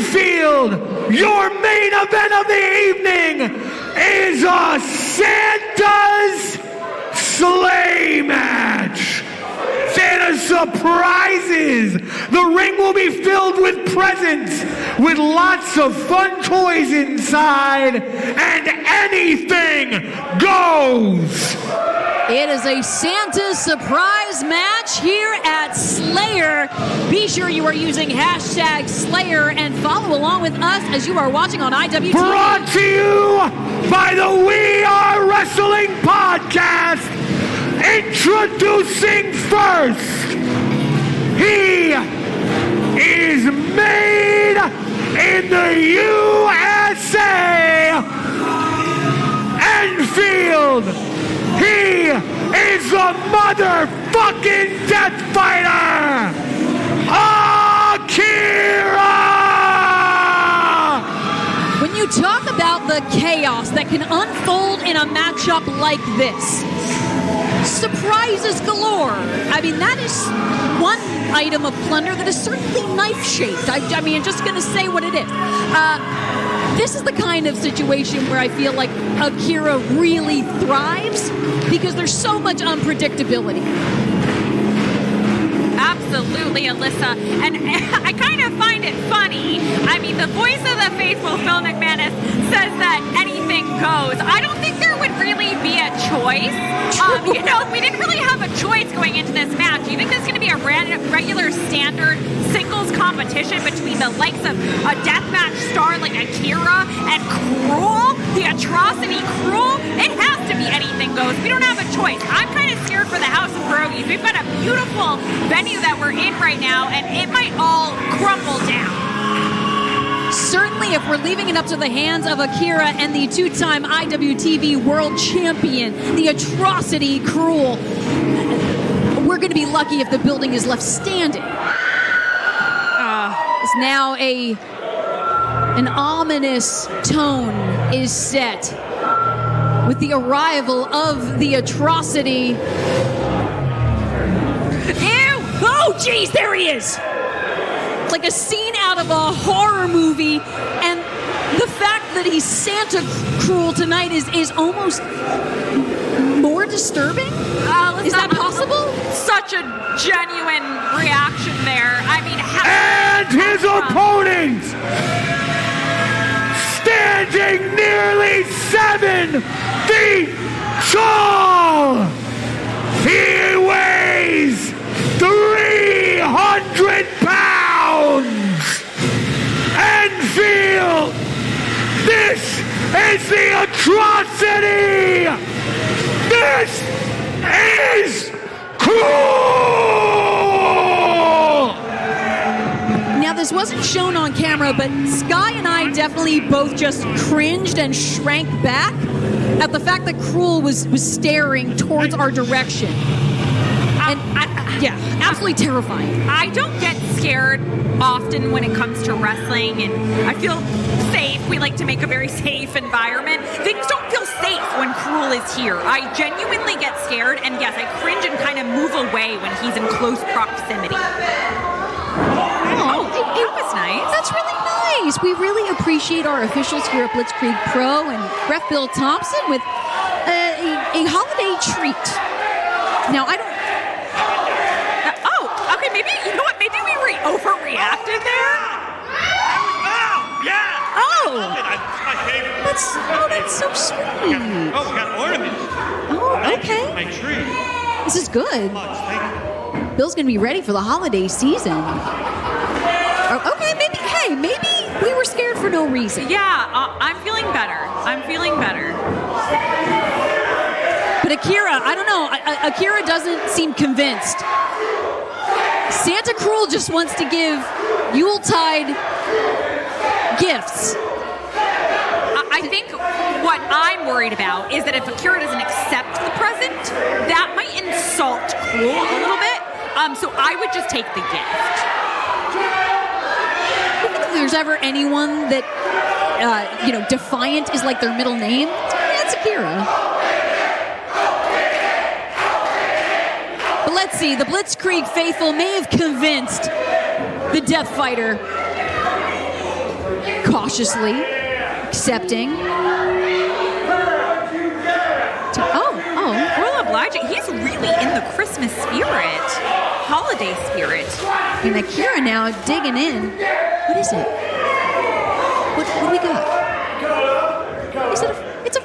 Enfield, your main event of the evening is a Santa's sleigh match. Santa surprises. The ring will be filled with presents, with lots of fun toys inside, and anything goes. It is a Santa surprise match here at Sleigher. Be sure you are using hashtag Sleigher and follow along with us as you are watching on IWTV. Brought to you by the We Are Wrestling Podcast. Introducing first, he is made in the USA. Enfield, he is a motherfucking death fighter. AKIRA! When you talk about the chaos that can unfold in a matchup like this, surprises galore. I mean, that is one item of plunder that is certainly knife-shaped. I mean, I'm just going to say what it is. This is the kind of situation where I feel like AKIRA really thrives because there's so much unpredictability. Absolutely, Alyssa. And I kind of find it funny. I mean, the voice of the faithful, Phil McManus, says that anything goes. I don't think there would really be a choice. You know, we didn't really have a choice going into this match. Do you think this is going to be a regular standard singles competition between the likes of a deathmatch star like AKIRA and KRULE? The atrocity KRULE? It has to be anything goes. We don't have a choice. I'm kind of scared for the House of Pierogies. We've got a beautiful venue that we're in right now, and it might all crumble down. Certainly, if we're leaving it up to the hands of AKIRA and the two-time IWTV World Champion, the atrocity KRULE, we're going to be lucky if the building is left standing. It's now an ominous tone is set with the arrival of the atrocity. Ew! Oh, geez, there he is! Like a scene out of a horror movie, and the fact that he's Santa KRULE tonight is almost more disturbing? Is that possible? Such a genuine reaction there. I mean, and his opponent, standing nearly 7 feet tall, he weighs 300 pounds. Enfield, this is the atrocity. This is KRULE. Now, this wasn't shown on camera, but Sky and I definitely both just cringed and shrank back at the fact that KRULE was staring towards our direction. And yeah, absolutely terrifying. I don't get scared often when it comes to wrestling, and I feel safe. We like to make a very safe environment. Things don't feel safe when KRULE is here. I genuinely get scared, and yes, I cringe and kind of move away when he's in close proximity. Oh, that was nice. That's really nice. We really appreciate our officials here at Blitzkrieg Pro and Ref Bill Thompson with a holiday treat. Now, I don't... Okay, maybe, you know what, maybe we overreacted there? Yeah! Oh! That's my favorite. That's so sweet. We got ornaments. Oh, okay. My tree. This is good. Thank you. Bill's going to be ready for the holiday season. Oh, okay, maybe we were scared for no reason. Yeah, I'm feeling better. But AKIRA, I don't know. AKIRA doesn't seem convinced. Santa KRULE just wants to give Yuletide gifts. I think what I'm worried about is that if AKIRA doesn't accept the present, that might insult KRULE a little bit. So I would just take the gift. I think if there's ever anyone that, Defiant is like their middle name, it's AKIRA. But let's see, the Blitzkrieg faithful may have convinced the Death Fighter cautiously accepting. Cruel obliging. He's really in the Christmas spirit, holiday spirit. And AKIRA now digging in. What is it? What do we got? Is it it's a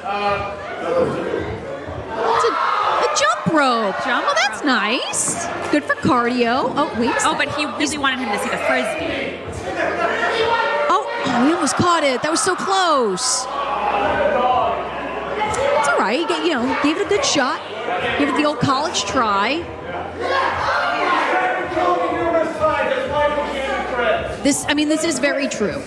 jump rope. Oh, that's nice. Good for cardio. Oh, wait. Oh, but he really wanted him to see the frisbee. Oh, he almost caught it. That was so close. It's all right. Gave it a good shot. Gave it the old college try. This is very true.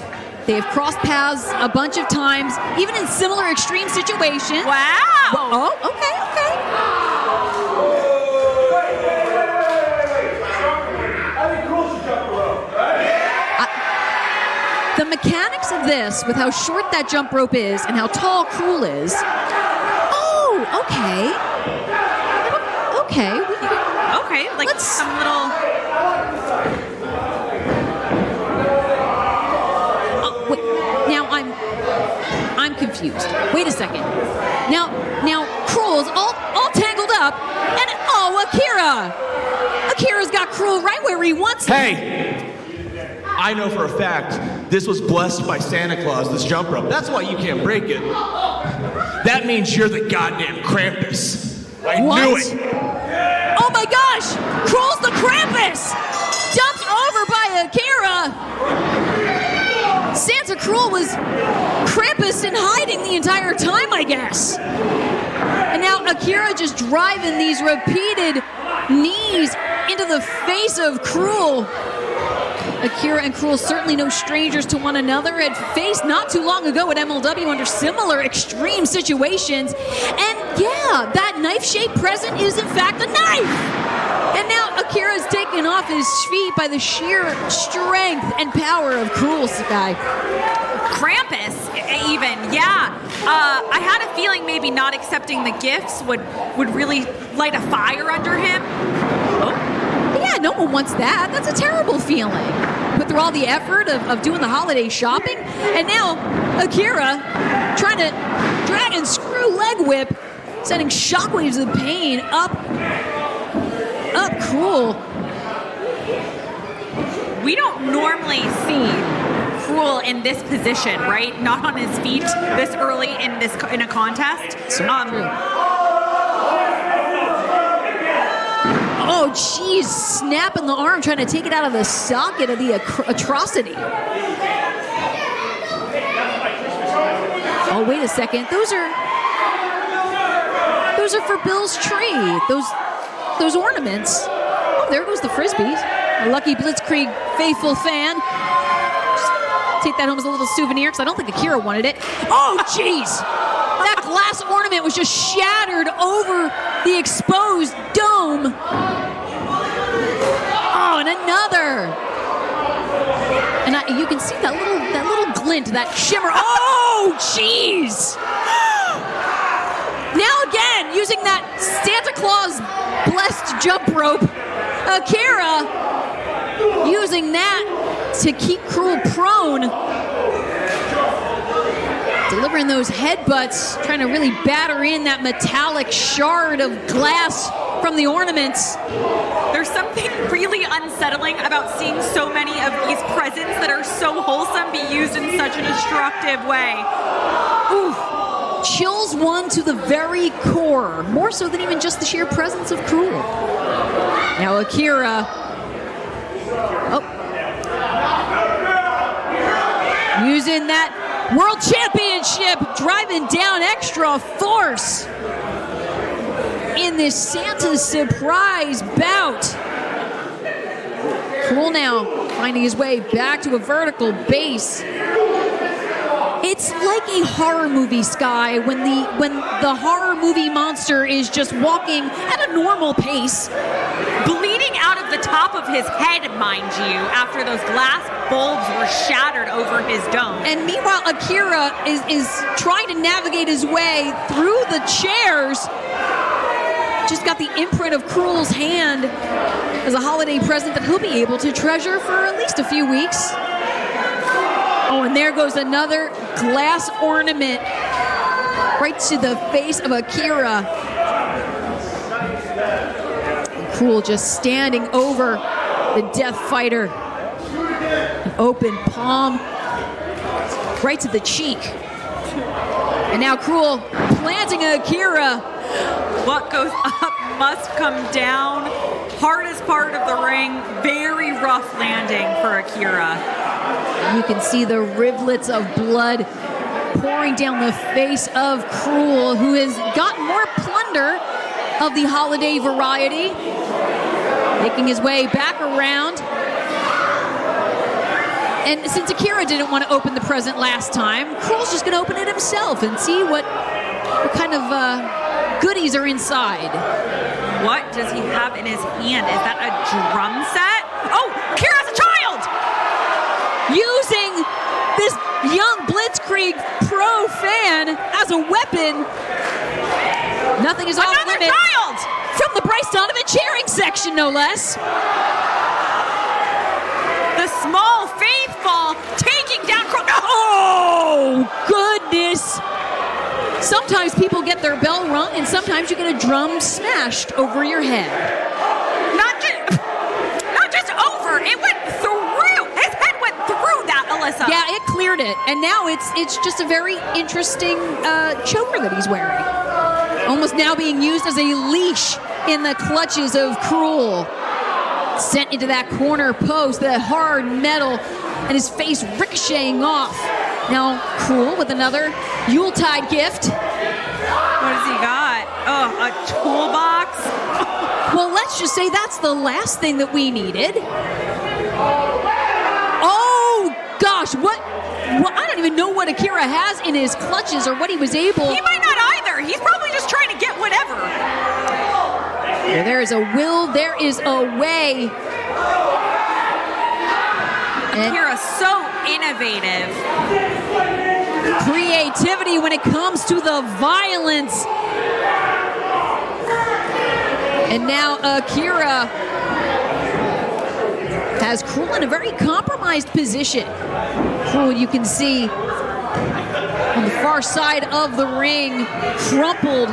They have crossed paths a bunch of times, even in similar extreme situations. Wow. Oh, okay. The mechanics of this, with how short that jump rope is and how tall KRULE is. Oh, okay. Okay. Okay, like some little. Wait, now I'm confused. Wait a second. Now KRULE's all tangled up, and AKIRA's got KRULE right where he wants him. Hey, I know for a fact this was blessed by Santa Claus, this jump rope. That's why you can't break it. That means you're the goddamn Krampus. I knew it. Oh my gosh! KRULE's the Krampus! Dumped over by AKIRA! Santa KRULE was Krampus in hiding the entire time, I guess. And now AKIRA just driving these repeated knees into the face of KRULE. AKIRA and KRULE, certainly no strangers to one another, had faced not too long ago at MLW under similar extreme situations. And yeah, that knife-shaped present is in fact a knife! And now AKIRA's taken off his feet by the sheer strength and power of KRULE's guy. Krampus, even, yeah. I had a feeling maybe not accepting the gifts would really light a fire under him. Oh. Yeah, no one wants that. That's a terrible feeling. Put through all the effort of doing the holiday shopping, and now AKIRA trying to drag and screw leg whip, sending shockwaves of pain up KRULE. We don't normally see KRULE in this position, right? Not on his feet this early in a contest. Oh, geez, snapping the arm, trying to take it out of the socket of the atrocity. Oh, wait a second. Those are for Bill's tree. Those ornaments. Oh, there goes the frisbees. A lucky Blitzkrieg faithful fan. Just take that home as a little souvenir, because I don't think AKIRA wanted it. Oh, jeez! That glass ornament was just shattered over the exposed dome. Oh, and another. And you can see that little glint, that shimmer. Oh, jeez! Now again, using that Santa Claus blessed jump rope, AKIRA using that to keep KRULE prone. Delivering those headbutts, trying to really batter in that metallic shard of glass from the ornaments. There's something really unsettling about seeing so many of these presents that are so wholesome be used in such a destructive way. Ooh. Chills one to the very core, more so than even just the sheer presence of KRULE. Now AKIRA. Oh. Using that World Championship, driving down extra force in this Santa surprise bout. KRULE now finding his way back to a vertical base. It's like a horror movie, Sky, when the horror movie monster is just walking at a normal pace. Bleeding out of the top of his head, mind you, after those glass bulbs were shattered over his dome. And meanwhile, AKIRA is trying to navigate his way through the chairs. Just got the imprint of KRULE's hand as a holiday present that he'll be able to treasure for at least a few weeks. Oh, and there goes another glass ornament right to the face of Akira. KRULE just standing over the Death Fighter. An open palm right to the cheek. And now KRULE planting Akira. What goes up must come down. Hardest part of the ring. Very rough landing for Akira. You can see the rivulets of blood pouring down the face of KRULE, who has gotten more plunder of the holiday variety, making his way back around. And since Akira didn't want to open the present last time, KRULE's just going to open it himself and see what kind of goodies are inside. What does he have in his hand? Is that a drum set? Oh, Akira has a child! Using this young Blitzkrieg pro fan as a weapon. Nothing is off Another limits. child! From the Bryce Donovan cheering section, no less. The small faithful taking down KRULE. No! Oh, goodness. Sometimes people get their bell rung, and sometimes you get a drum smashed over your head. Not just over. It went through. His head went through that, Alyssa. Yeah, it cleared it. And now it's just a very interesting choker that he's wearing. Almost now being used as a leash in the clutches of KRULE. Sent into that corner post, that hard metal, and his face ricocheting off. Now KRULE with another Yuletide gift. What has he got? Oh, a toolbox? Well, let's just say that's the last thing that we needed. Oh, gosh, what I don't even know what Akira has in his clutches or what he was able. He might not either. He's probably just trying to get whatever. There is a will, there is a way. Akira's so innovative. Creativity when it comes to the violence. And now Akira has KRULE in a very compromised position. KRULE, you can see on the far side of the ring, crumpled,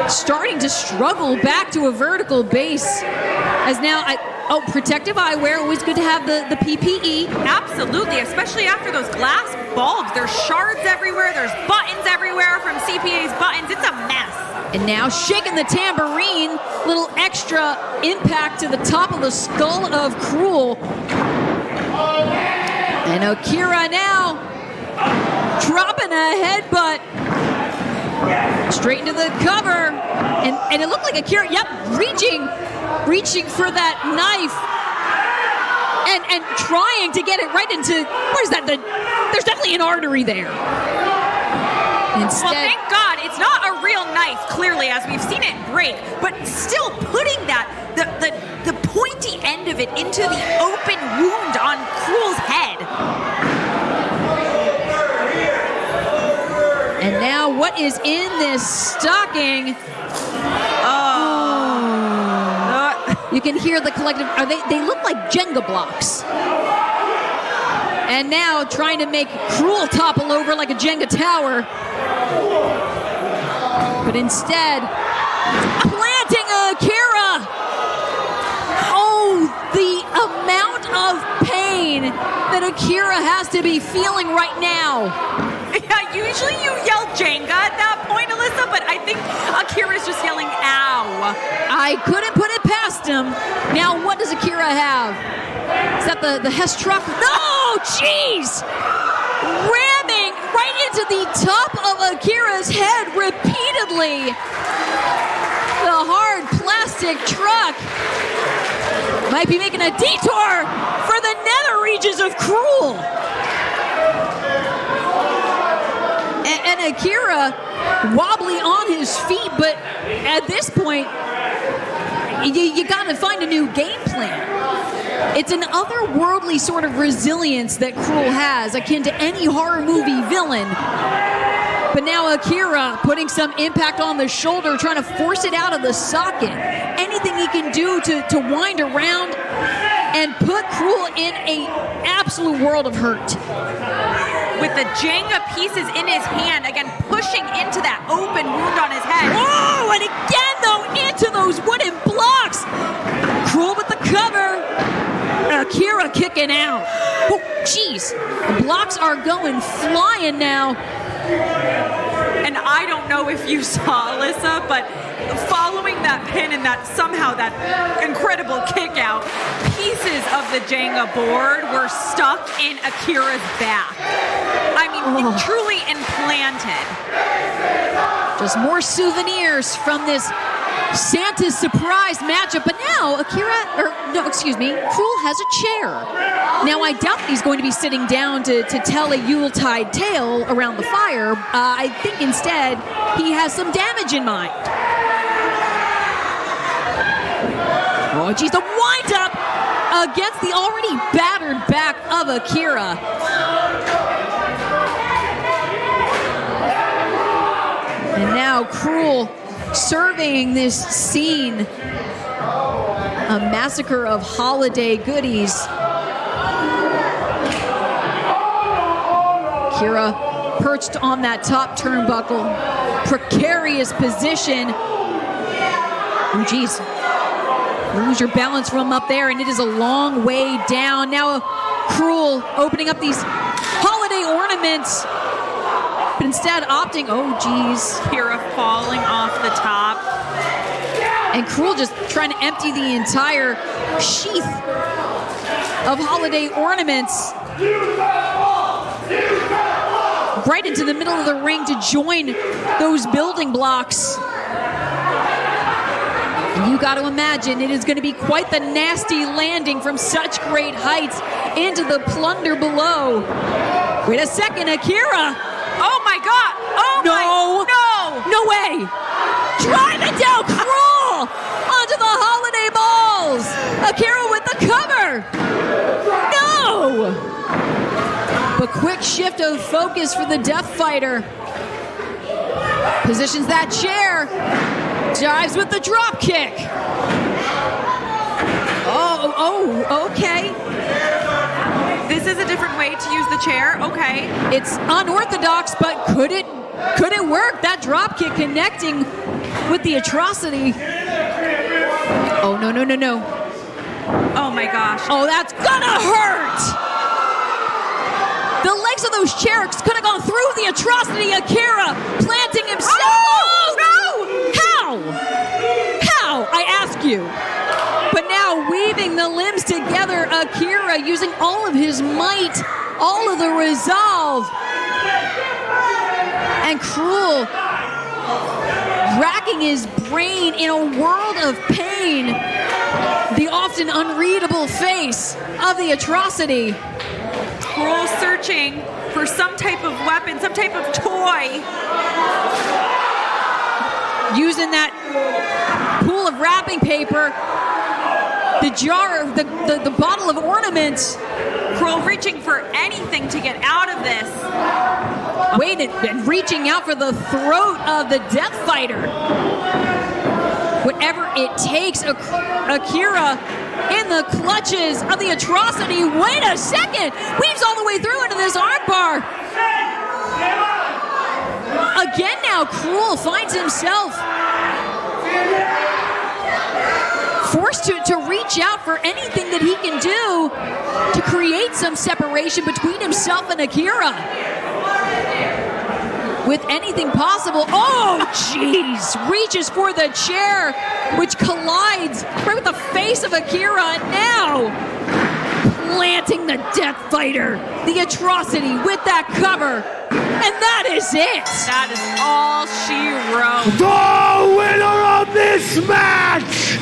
starting to struggle back to a vertical base. As now, protective eyewear, always good to have the PPE. Absolutely, especially after those glass bulbs. There's shards everywhere. There's buttons everywhere from CPA's buttons. It's a mess. And now shaking the tambourine, little extra impact to the top of the skull of KRULE. And Akira now dropping a headbutt straight into the cover. And it looked like Akira, reaching for that knife. And trying to get it right into, what is that? There's definitely an artery there. Instead, well, thank God it's not a real knife, clearly, as we've seen it break, but still putting the pointy end of it into the open wound on KRULE's head. And now what is in this stocking? You can hear the collective, they look like Jenga blocks. And now trying to make KRULE topple over like a Jenga tower. But instead, planting Akira. Oh, the amount of pain that Akira has to be feeling right now. Yeah, usually you yell Jenga at that point, Alyssa, but I think Akira's just yelling, ow. I couldn't put it past him. Now, what does Akira have? Is that the Hess truck? No, jeez! Ramming right into the top of Akira's head repeatedly. The hard plastic truck might be making a detour for the nether regions of KRULE. And Akira wobbly on his feet, but at this point, you gotta find a new game plan. It's an otherworldly sort of resilience that KRULE has, akin to any horror movie villain. But now Akira putting some impact on the shoulder, trying to force it out of the socket. Anything he can do to wind around and put KRULE in an absolute world of hurt. the Jenga pieces in his hand, again, pushing into that open wound on his head. Oh, and again, though, into those wooden blocks. KRULE with the cover. AKIRA kicking out. Oh, jeez. The blocks are going flying now. And I don't know if you saw, Alyssa, but following that pin and that somehow that incredible kick out, pieces of the Jenga board were stuck in AKIRA's back. I mean, truly implanted. Just more souvenirs from this Santa's surprise matchup. But now KRULE has a chair. Now, I doubt he's going to be sitting down to tell a Yuletide tale around the fire. I think instead he has some damage in mind. Oh, geez, the wind up against the already battered back of AKIRA. And now KRULE serving this scene, a massacre of holiday goodies. AKIRA perched on that top turnbuckle, precarious position. Oh, geez. Lose your balance from up there, and it is a long way down. Now KRULE opening up these holiday ornaments, but instead opting, oh geez. AKIRA falling off the top. And KRULE just trying to empty the entire sheath of holiday ornaments right into the middle of the ring to join those building blocks. You got to imagine it is going to be quite the nasty landing from such great heights into the plunder below. Wait a second, AKIRA. Oh my God! Oh no! No way! Drive it down, KRULE onto the holiday balls. AKIRA with the cover. No! But quick shift of focus for the Death Fighter. Positions that chair. Dives with the drop kick. Oh, okay. This is a different way to use the chair. Okay. It's unorthodox, but could it work? That drop kick connecting with the atrocity. Oh, no. Oh my gosh. Oh, that's gonna hurt. The legs of those chairs could have gone through the atrocity. AKIRA planting himself. Oh no! How? I ask you. But now weaving the limbs together, AKIRA using all of his might, all of the resolve. And KRULE racking his brain in a world of pain. The often unreadable face of the atrocity. KRULE searching for some type of weapon, some type of toy. Using that pool of wrapping paper, the jar, the bottle of ornaments. KRULE reaching for anything to get out of this. Wait, and reaching out for the throat of the Death Fighter. Whatever it takes, AKIRA in the clutches of the atrocity. Wait a second! Weaves all the way through into this armbar. Again now, KRULE finds himself forced to reach out for anything that he can do to create some separation between himself and AKIRA. With anything possible. Oh, jeez. Reaches for the chair, which collides right with the face of AKIRA. And now, planting the Death Fighter, the atrocity with that cover. And that is it. That is all she wrote. The winner of this match,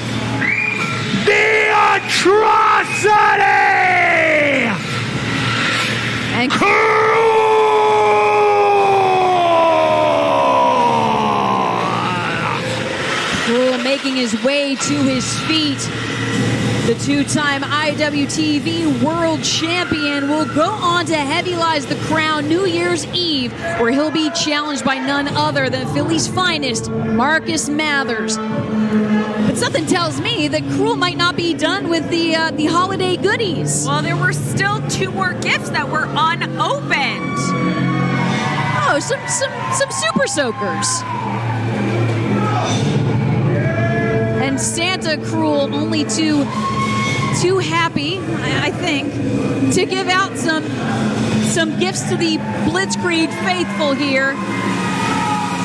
the atrocity! And KRULE making his way to his feet. The two-time IWTV World Champion will go on to heavylize the crown New Year's Eve, where he'll be challenged by none other than Philly's finest, Marcus Mathers. But something tells me that KRULE might not be done with the holiday goodies. Well, there were still 2 more gifts that were unopened. some super soakers. And Santa KRULE only too happy, I think, to give out some gifts to the Blitzkrieg faithful here.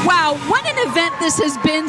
Wow, what an event this has been